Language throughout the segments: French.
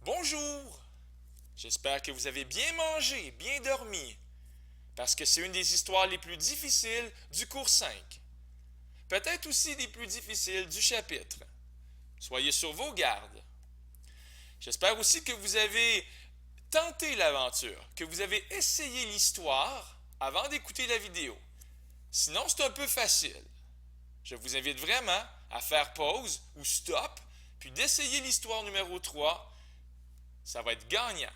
Bonjour! J'espère que vous avez bien mangé, bien dormi, parce que c'est une des histoires les plus difficiles du cours 5. Peut-être aussi les plus difficiles du chapitre. Soyez sur vos gardes. J'espère aussi que vous avez tenté l'aventure, que vous avez essayé l'histoire avant d'écouter la vidéo. Sinon, c'est un peu facile. Je vous invite vraiment à faire pause ou stop, puis d'essayer l'histoire numéro 3. Ça va être gagnant.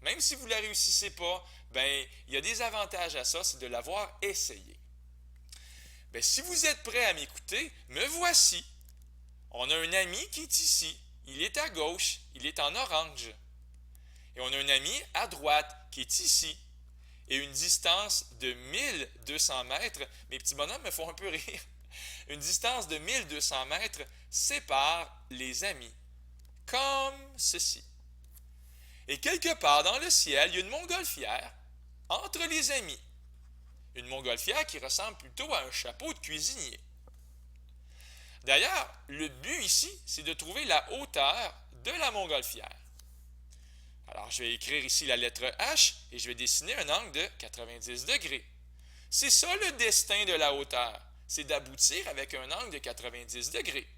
Même si vous ne la réussissez pas, ben, il y a des avantages à ça, c'est de l'avoir essayé. Ben, si vous êtes prêt à m'écouter, me voici. On a un ami qui est ici. Il est à gauche. Il est en orange. Et on a un ami à droite qui est ici. Et une distance de 1200 mètres, mes petits bonhommes me font un peu rire. Une distance de 1200 mètres sépare les amis. Comme ceci. Et quelque part dans le ciel, il y a une montgolfière entre les amis. Une montgolfière qui ressemble plutôt à un chapeau de cuisinier. D'ailleurs, le but ici, c'est de trouver la hauteur de la montgolfière. Alors, je vais écrire ici la lettre H et je vais dessiner un angle de 90 degrés. C'est ça le destin de la hauteur, c'est d'aboutir avec un angle de 90 degrés.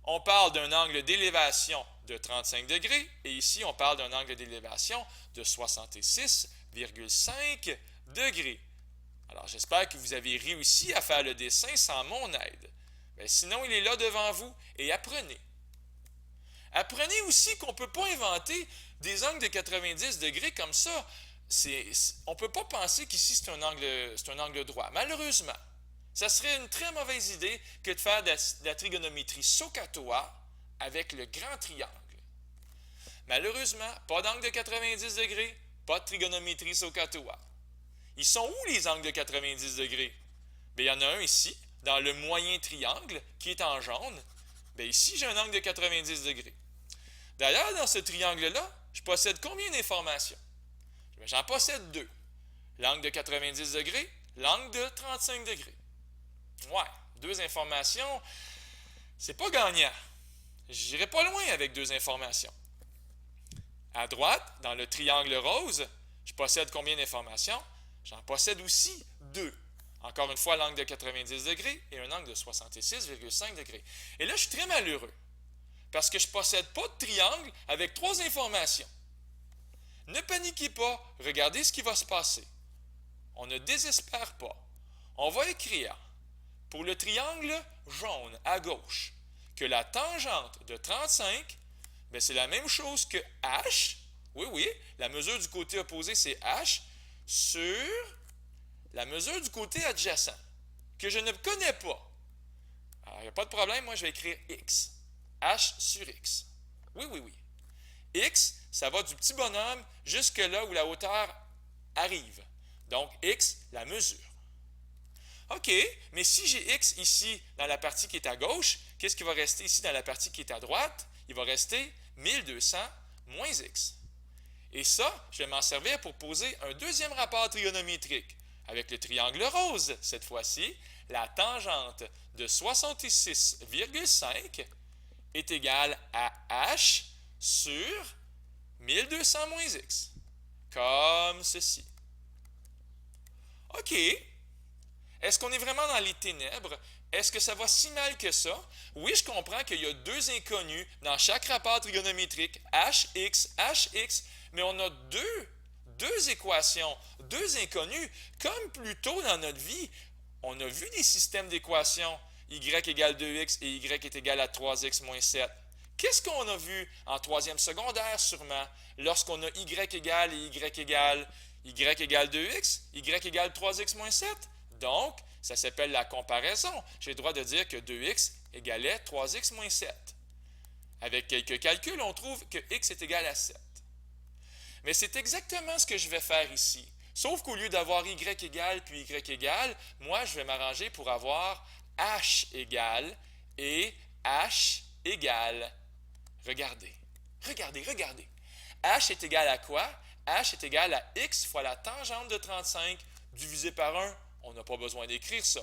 On parle d'un angle d'élévation de 35 degrés et ici on parle d'un angle d'élévation de 66,5 degrés. Alors j'espère que vous avez réussi à faire le dessin sans mon aide. Mais sinon, il est là devant vous et apprenez. Apprenez aussi qu'on ne peut pas inventer des angles de 90 degrés comme ça. On ne peut pas penser qu'ici c'est un angle droit, malheureusement. Ça serait une très mauvaise idée que de faire de la trigonométrie SOHCAHTOA avec le grand triangle. Malheureusement, pas d'angle de 90 degrés, pas de trigonométrie SOHCAHTOA. Ils sont où les angles de 90 degrés? Bien, il y en a un ici, dans le moyen triangle, qui est en jaune. Bien, ici, j'ai un angle de 90 degrés. D'ailleurs, dans ce triangle-là, je possède combien d'informations? J'en possède deux. L'angle de 90 degrés, l'angle de 35 degrés. Ouais, deux informations, c'est pas gagnant. J'irai pas loin avec deux informations. À droite, dans le triangle rose, je possède combien d'informations? J'en possède aussi deux. Encore une fois, l'angle de 90 degrés et un angle de 66,5 degrés. Et là, je suis très malheureux parce que je ne possède pas de triangle avec trois informations. Ne paniquez pas, regardez ce qui va se passer. On ne désespère pas. On va écrire pour le triangle jaune à gauche que la tangente de 35, ben c'est la même chose que H. Oui, oui, la mesure du côté opposé, c'est H sur la mesure du côté adjacent, que je ne connais pas. Alors, il n'y a pas de problème, moi je vais écrire X. H sur X. Oui, oui, oui. X, ça va du petit bonhomme jusque là où la hauteur arrive. Donc, X, la mesure. OK, mais si j'ai X ici dans la partie qui est à gauche, qu'est-ce qui va rester ici dans la partie qui est à droite? Il va rester 1200 moins X. Et ça, je vais m'en servir pour poser un deuxième rapport trigonométrique. Avec le triangle rose, cette fois-ci, la tangente de 66,5 est égale à H sur 1200 moins X. Comme ceci. OK. Est-ce qu'on est vraiment dans les ténèbres? Est-ce que ça va si mal que ça? Oui, je comprends qu'il y a deux inconnus dans chaque rapport trigonométrique, hx, mais on a deux équations, deux inconnus, comme plus tôt dans notre vie, on a vu des systèmes d'équations, y égale 2x et y est égal à 3x moins 7. Qu'est-ce qu'on a vu en troisième secondaire sûrement, lorsqu'on a y égale et y égale 2x, y égale 3x moins 7? Donc, ça s'appelle la comparaison. J'ai le droit de dire que 2x égalait 3x moins 7. Avec quelques calculs, on trouve que x est égal à 7. Mais c'est exactement ce que je vais faire ici. Sauf qu'au lieu d'avoir y égale puis y égale, moi, je vais m'arranger pour avoir h égale et h égale. Regardez, regardez, regardez. H est égal à quoi? H est égal à x fois la tangente de 35 divisé par 1. On n'a pas besoin d'écrire ça.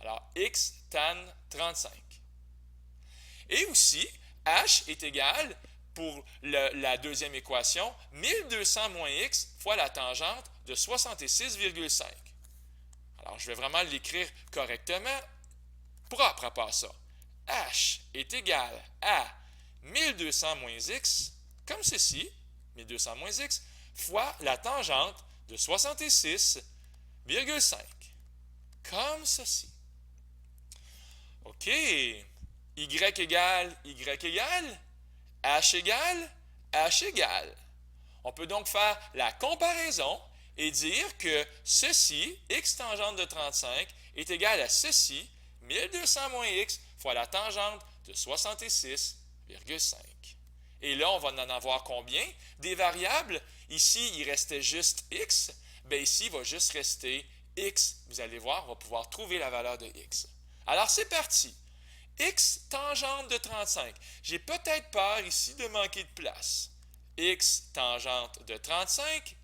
Alors, x tan 35. Et aussi, h est égal pour la deuxième équation, 1200 moins x fois la tangente de 66,5. Alors, je vais vraiment l'écrire correctement, propre à part ça. H est égal à 1200 moins x, comme ceci, 1200 moins x, fois la tangente de 66,5, comme ceci. OK. Y égale H égale H égale. On peut donc faire la comparaison et dire que ceci, x tangente de 35, est égal à ceci, 1200 moins x fois la tangente de 66,5. Et là, on va en avoir combien? Des variables. Ici, il restait juste x. Bien ici, il va juste rester x. Vous allez voir, on va pouvoir trouver la valeur de x. Alors, c'est parti. X tangente de 35. J'ai peut-être peur ici de manquer de place. X tangente de 35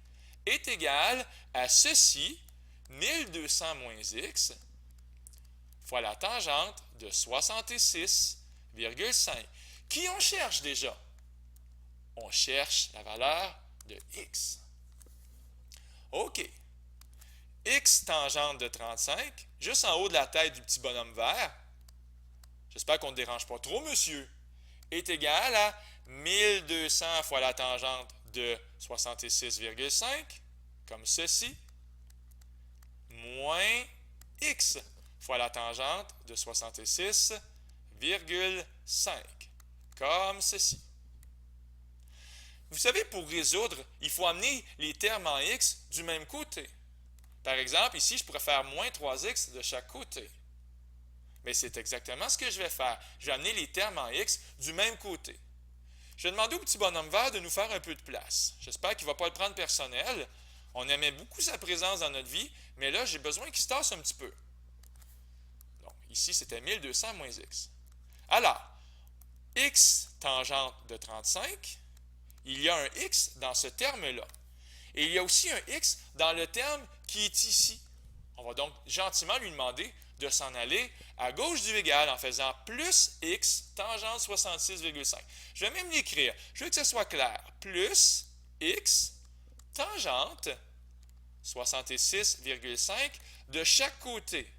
est égal à ceci, 1200 moins x, fois la tangente de 66,5. Qui on cherche déjà? On cherche la valeur de x. OK. X tangente de 35, juste en haut de la tête du petit bonhomme vert, j'espère qu'on ne dérange pas trop, monsieur, est égal à 1200 fois la tangente de 66,5, comme ceci, moins x fois la tangente de 66,5, comme ceci. Vous savez, pour résoudre, il faut amener les termes en x du même côté. Par exemple, ici, je pourrais faire moins 3x de chaque côté. Mais c'est exactement ce que je vais faire. Je vais amener les termes en x du même côté. Je vais demander au petit bonhomme vert de nous faire un peu de place. J'espère qu'il ne va pas le prendre personnel. On aimait beaucoup sa présence dans notre vie, mais là, j'ai besoin qu'il se tasse un petit peu. Donc, ici, c'était 1200 moins x. Alors, x tangente de 35, il y a un x dans ce terme-là. Et il y a aussi un x dans le terme qui est ici. On va donc gentiment lui demander de s'en aller à gauche du égal en faisant plus x tangente 66,5. Je vais même l'écrire. Je veux que ce soit clair. Plus x tangente 66,5 de chaque côté.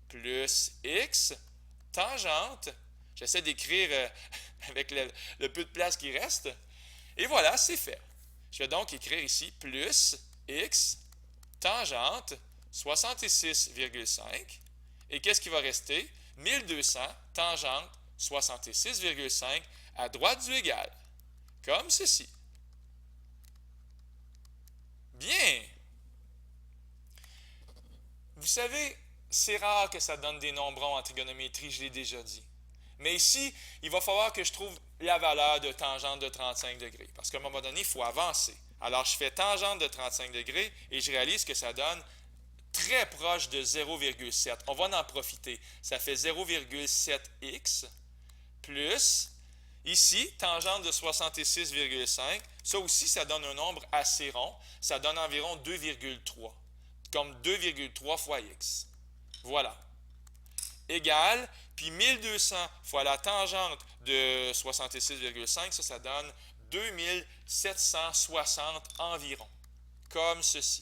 Plus x tangente. J'essaie d'écrire avec le peu de place qui reste. Et voilà, c'est fait. Je vais donc écrire ici plus x tangente 66,5. Et qu'est-ce qui va rester? 1200 tangente 66,5 à droite du égal. Comme ceci. Bien. Vous savez, c'est rare que ça donne des nombres ronds en trigonométrie, je l'ai déjà dit. Mais ici, il va falloir que je trouve la valeur de tangente de 35 degrés. Parce qu'à un moment donné, il faut avancer. Alors, je fais tangente de 35 degrés et je réalise que ça donne très proche de 0,7. On va en profiter. Ça fait 0,7x plus, ici, tangente de 66,5. Ça aussi, ça donne un nombre assez rond. Ça donne environ 2,3. Comme 2,3 fois x. Voilà. Égal, puis 1200 fois la tangente de 66,5, ça donne 2760 environ. Comme ceci.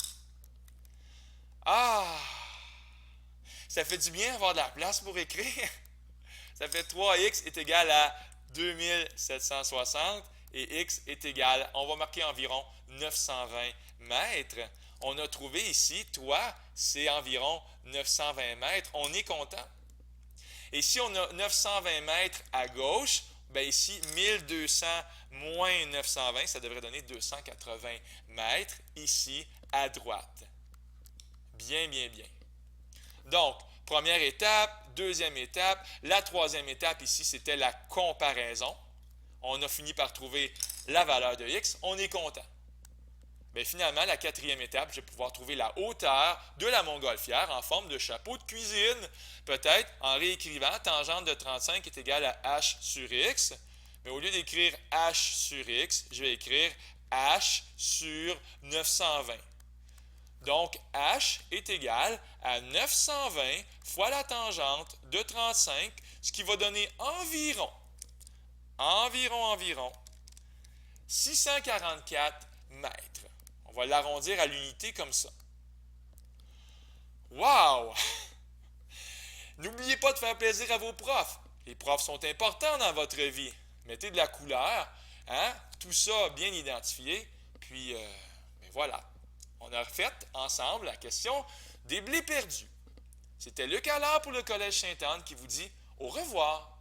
Ah! Ça fait du bien avoir de la place pour écrire. Ça fait 3x est égal à 2760 et x est égal, on va marquer environ 920 mètres. On a trouvé ici, toi, c'est environ 920 mètres. On est content. Et si on a 920 mètres à gauche, bien ici, 1200 moins 920, ça devrait donner 280 mètres ici à droite. Bien, bien, bien. Donc, première étape, deuxième étape. La troisième étape ici, c'était la comparaison. On a fini par trouver la valeur de x. On est content. Bien, finalement, la quatrième étape, je vais pouvoir trouver la hauteur de la montgolfière en forme de chapeau de cuisine. Peut-être en réécrivant, tangente de 35 est égale à h sur x. Mais au lieu d'écrire h sur x, je vais écrire h sur 920. Donc, h est égal à 920 fois la tangente de 35, ce qui va donner environ 644 mètres. On va l'arrondir à l'unité comme ça. Wow! N'oubliez pas de faire plaisir à vos profs. Les profs sont importants dans votre vie. Mettez de la couleur, hein? Tout ça bien identifié. Puis, ben voilà. On a fait ensemble la question des blés perdus. C'était Luc Allard pour le Collège Sainte-Anne qui vous dit au revoir.